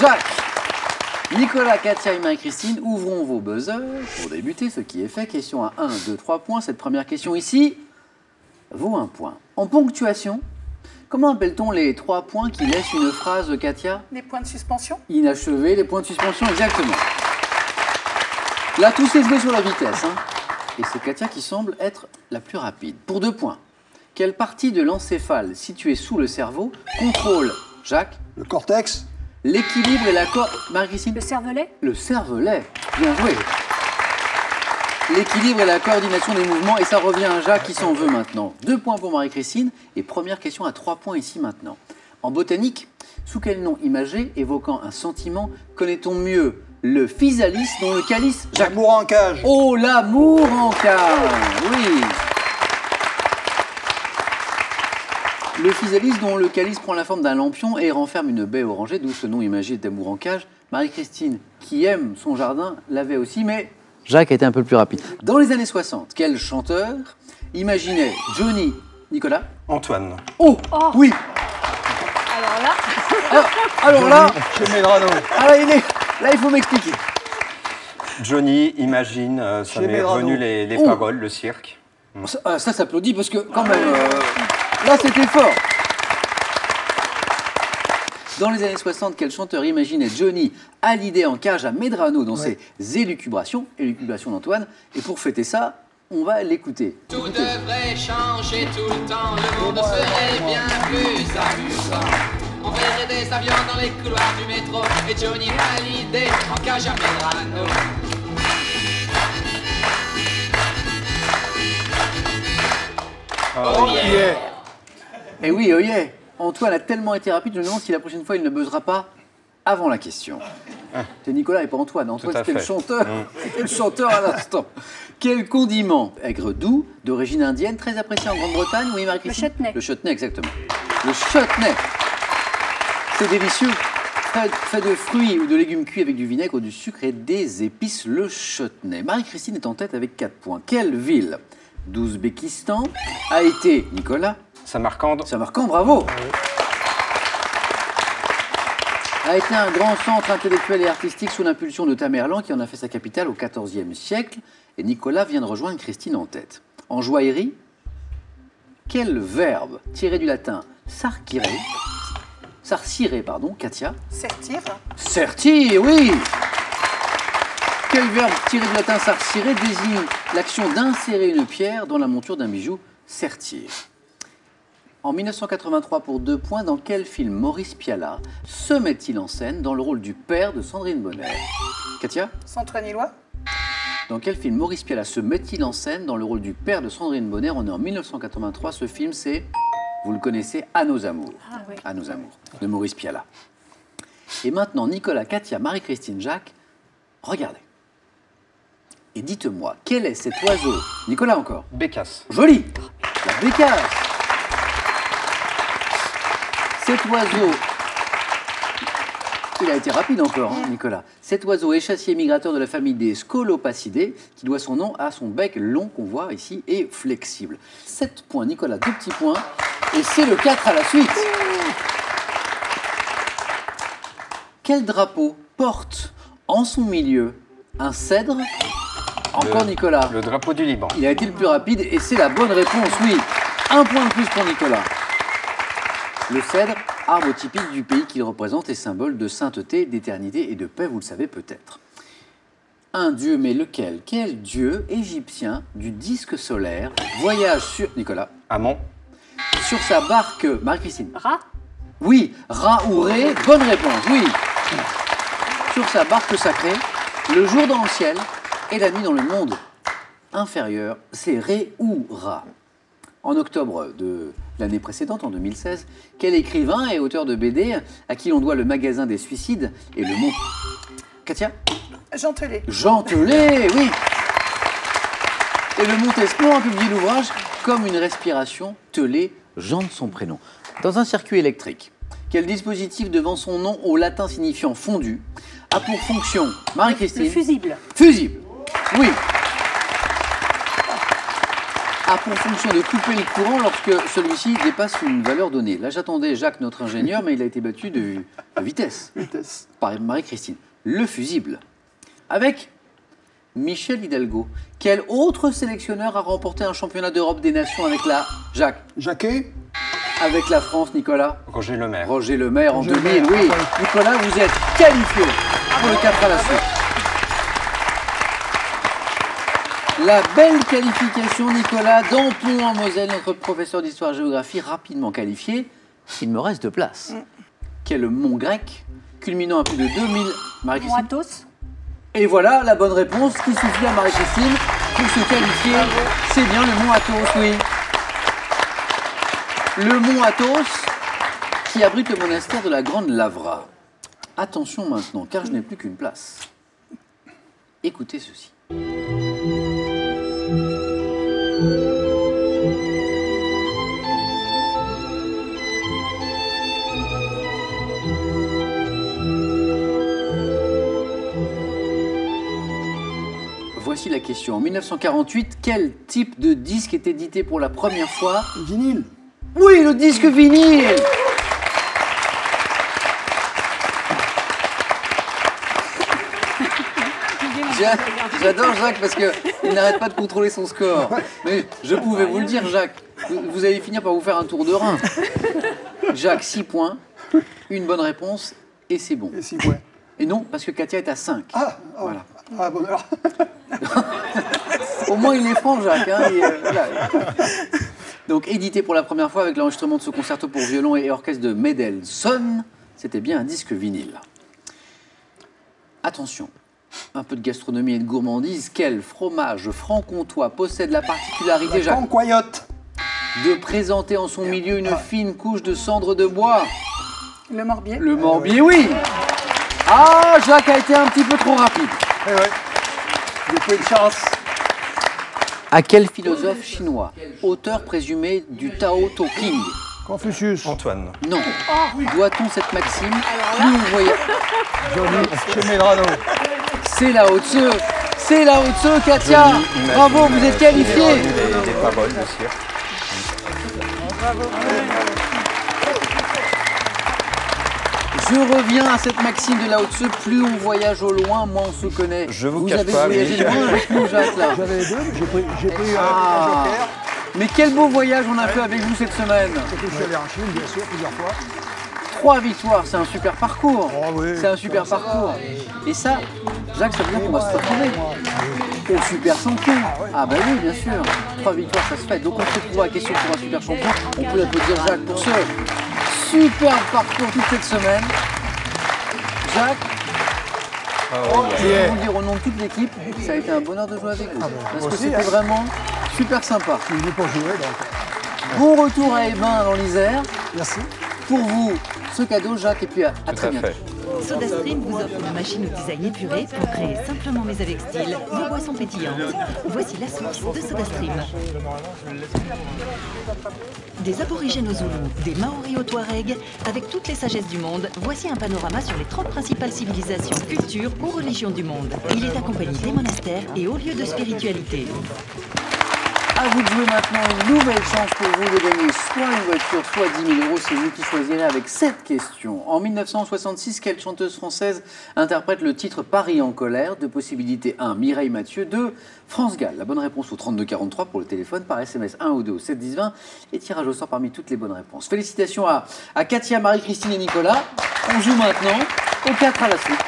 Jacques, Nicolas, Katia et Marie-Christine, ouvrons vos buzzers pour débuter, ce qui est fait. Question à 1, 2, 3 points. Cette première question ici vaut 1 point. En ponctuation, comment appelle-t-on les 3 points qui laissent une phrase, Katia? Les points de suspension. Inachevé, les points de suspension, exactement. Là, tout s'est joué sur la vitesse. Et c'est Katia qui semble être la plus rapide. Pour 2 points, quelle partie de l'encéphale située sous le cerveau contrôle, Jacques, Le cortex. l'équilibre et la Marie-Christine? Le cervelet? Le cervelet. Bien joué. L'équilibre et la coordination des mouvements. Et ça revient à Jacques qui s'en veut maintenant. 2 points pour Marie-Christine. Et première question à 3 points ici maintenant. En botanique, sous quel nom imagé évoquant un sentiment connaît-on mieux le physalis dont le calice... Jacques. L'amour en cage. Oh, l'amour en cage. Oui. Le physalis dont le calice prend la forme d'un lampion et renferme une baie orangée, d'où ce nom imagé d'amour en cage. Marie-Christine, qui aime son jardin, l'avait aussi, mais Jacques a été un peu plus rapide. Dans les années 60, quel chanteur imaginait Johnny Nicolas? Antoine. Oh, Oh. oui. Alors là, Alors là, Chez Medrano. là, il faut m'expliquer. Johnny, imagine, ça Chez m'est Medrano. revenu les Oh. paroles, le cirque. Ça s'applaudit parce que quand même, là, c'était fort. Dans les années 60, quel chanteur imaginait Johnny Hallyday en cage à Medrano dans ses élucubrations d'Antoine? Et pour fêter ça, on va l'écouter. Tout devrait changer tout le temps, le monde serait bien plus amusant. On verrait des avions dans les couloirs du métro et Johnny Hallyday en cage à Medrano. Oh, Yeah. Et oui, oh yeah, Antoine a tellement été rapide, je me demande si la prochaine fois il ne buzzera pas avant la question. C'est Nicolas et pas Antoine. Antoine, Tout à c'était le fait. chanteur. C'était le chanteur à l'instant. Quel condiment aigre doux, d'origine indienne, très apprécié en Grande-Bretagne? Oui, Marie-Christine? Le chutney. Le chutney, exactement. Le chutney. C'est délicieux. Fait de fruits ou de légumes cuits avec du vinaigre, du sucre et des épices, le chutney. Marie-Christine est en tête avec 4 points. Quelle ville d'Ouzbékistan a été, Nicolas? Samarcande. Samarcande, bravo. A été un grand centre intellectuel et artistique sous l'impulsion de Tamerlan qui en a fait sa capitale au XIVe siècle. Et Nicolas vient de rejoindre Christine en tête. En joaillerie, quel verbe tiré du latin sarcire, Katia? Sertir. Sertir, oui. Quel verbe tiré du latin sarcire désigne l'action d'insérer une pierre dans la monture d'un bijou? Sertir. En 1983, pour 2 points, dans quel film Maurice Pialat se met-il en scène dans le rôle du père de Sandrine Bonner? Katia? Centre-Nilois. Dans quel film Maurice Pialat se met-il en scène dans le rôle du père de Sandrine Bonner? On est en 1983. Ce film, c'est, vous le connaissez, À nos amours. Ah oui. À nos amours, de Maurice Pialat. Et maintenant, Nicolas, Katia, Marie-Christine, Jacques, regardez. Et dites-moi, quel est cet oiseau? Nicolas encore. Bécasse. Joli. La bécasse. Cet oiseau, il a été rapide encore, Nicolas. Cet oiseau est chassier migrateur de la famille des Scolopacidés, qui doit son nom à son bec long qu'on voit ici et flexible. 7 points, Nicolas, 2 petits points. Et c'est le 4 à la suite. Quel drapeau porte en son milieu un cèdre? Encore Nicolas. Le drapeau du Liban. Il a été le plus rapide et c'est la bonne réponse, oui. 1 point de plus pour Nicolas. Le cèdre, arbre typique du pays qu'il représente et symbole de sainteté, d'éternité et de paix, vous le savez peut-être. Un dieu, mais lequel? Quel dieu égyptien du disque solaire voyage sur... Nicolas? Amon. Sur sa barque... Marie-Christine? rat, Oui, Ra ou Ré, bonne réponse, oui. Sur sa barque sacrée, le jour dans le ciel et la nuit dans le monde inférieur, c'est Ré ou Ra. En octobre de l'année précédente, en 2016, quel écrivain et auteur de BD à qui l'on doit le magasin des suicides et le mont... Katia? Jean Telet. Jean Telet, oui. Et le Montespan a publié l'ouvrage Comme une respiration, Telet, Jean de son prénom. Dans un circuit électrique, quel dispositif devant son nom au latin signifiant fondu a pour fonction, Marie-Christine? le fusible. Fusible, oui. a pour fonction de couper le courant lorsque celui-ci dépasse une valeur donnée. Là, j'attendais Jacques, notre ingénieur, mais il a été battu de vitesse par Marie-Christine. Le fusible. Avec Michel Hidalgo. Quel autre sélectionneur a remporté un championnat d'Europe des Nations avec la... Jacques. Jacquet. Avec la France, Nicolas. Roger Lemaire. Roger Lemaire en Roger 2000, Lemaire, oui. ah, Nicolas, vous êtes qualifié pour le 4 à la suite. La belle qualification, Nicolas, d'Ampon en Moselle, notre professeur d'histoire-géographie, rapidement qualifié. Il me reste de place. Quel est le mont grec, culminant à plus de 2000... Marie-Christine. Athos. Et voilà la bonne réponse qui suffit à Marie-Christine pour se qualifier. C'est bien le mont Athos, oui. Le mont Athos qui abrite le monastère de la Grande Lavra. Attention maintenant, car je n'ai plus qu'une place. Écoutez ceci. Voici la question. En 1948, quel type de disque est édité pour la première fois? Vinyle. Oui, le disque vinyle. J'adore Jacques parce qu'il n'arrête pas de contrôler son score. Mais je pouvais vous le dire, Jacques. Vous allez finir par vous faire un tour de rein. Jacques, 6 points. Une bonne réponse et c'est bon. Et 6 points. Et non, parce que Katia est à 5. Ah, oh. Voilà. Ah, bon alors. Au moins, il est franc, Jacques. Hein, voilà. Donc, édité pour la première fois avec l'enregistrement de ce concerto pour violon et orchestre de Mendelssohn. C'était bien un disque vinyle. Attention, un peu de gastronomie et de gourmandise. Quel fromage franc-comtois possède la particularité, Jacques, Cancoyote. de présenter en son milieu une fine couche de cendre de bois? Le Morbier. Le Morbier, oui. Ah, Jacques a été un petit peu trop rapide. Eh ouais. J'ai pris une chance. À quel philosophe chinois, auteur présumé du Tao Te Ching? Confucius. Antoine. Non. Doit-on cette maxime? Plus on voyage... Johnny. Chez Medrano. C'est Lao Tzu. C'est Lao Tzu, Katia. Johnny, imagine, Bravo, vous êtes qualifié. des paroles, bien sûr. Je reviens à cette maxime de Lao Tzu. Plus on voyage au loin, moins on se connaît. Je vous cache avez pas, voyagé oui. loin avec nous, Jacques, là. J'avais les deux, mais j'ai pris Ah. un joker. Mais quel beau voyage on a fait avec vous cette semaine. Surtout que je suis allé en Chine, bien sûr, plusieurs fois. 3 victoires, c'est un super parcours. Oh oui. C'est un super parcours. Et ça, Jacques, ça veut dire qu'on va se retrouver au super champion. Ah bah oui, bien sûr. 3 victoires, ça se fait. Donc on se retrouve à question pour un super champion. On peut applaudir Jacques pour ce super parcours toute cette semaine. Jacques, je vais vous le dire au nom de toute l'équipe, ça a été un bonheur de jouer avec vous. Parce que aussi, c'était hein. vraiment super sympa. Je suis venu pour jouer, donc. Bon retour à Hébin dans l'Isère. Merci. Pour vous, ce cadeau, Jacques, et puis à Tout très à bientôt. fait. SodaStream vous offre une machine au design épuré pour créer simplement mais avec style vos boissons pétillantes. Voici la source de SodaStream. Des aborigènes aux Zoulous, des Maoris aux Touaregs, avec toutes les sagesses du monde, voici un panorama sur les 30 principales civilisations, cultures ou religions du monde. Il est accompagné des monastères et hauts lieux de spiritualité. À vous de jouer maintenant, une nouvelle chance pour vous de gagner soit une voiture, soit 10 000 €. C'est vous qui choisirez avec cette question. En 1966, quelle chanteuse française interprète le titre Paris en colère? De possibilité 1, Mireille Mathieu. 2, France Gall. La bonne réponse au 3243 pour le téléphone, par SMS 1 ou 2 au 7 10 20 et tirage au sort parmi toutes les bonnes réponses. Félicitations à Katia, Marie-Christine et Nicolas. On joue maintenant au 4 à la suite.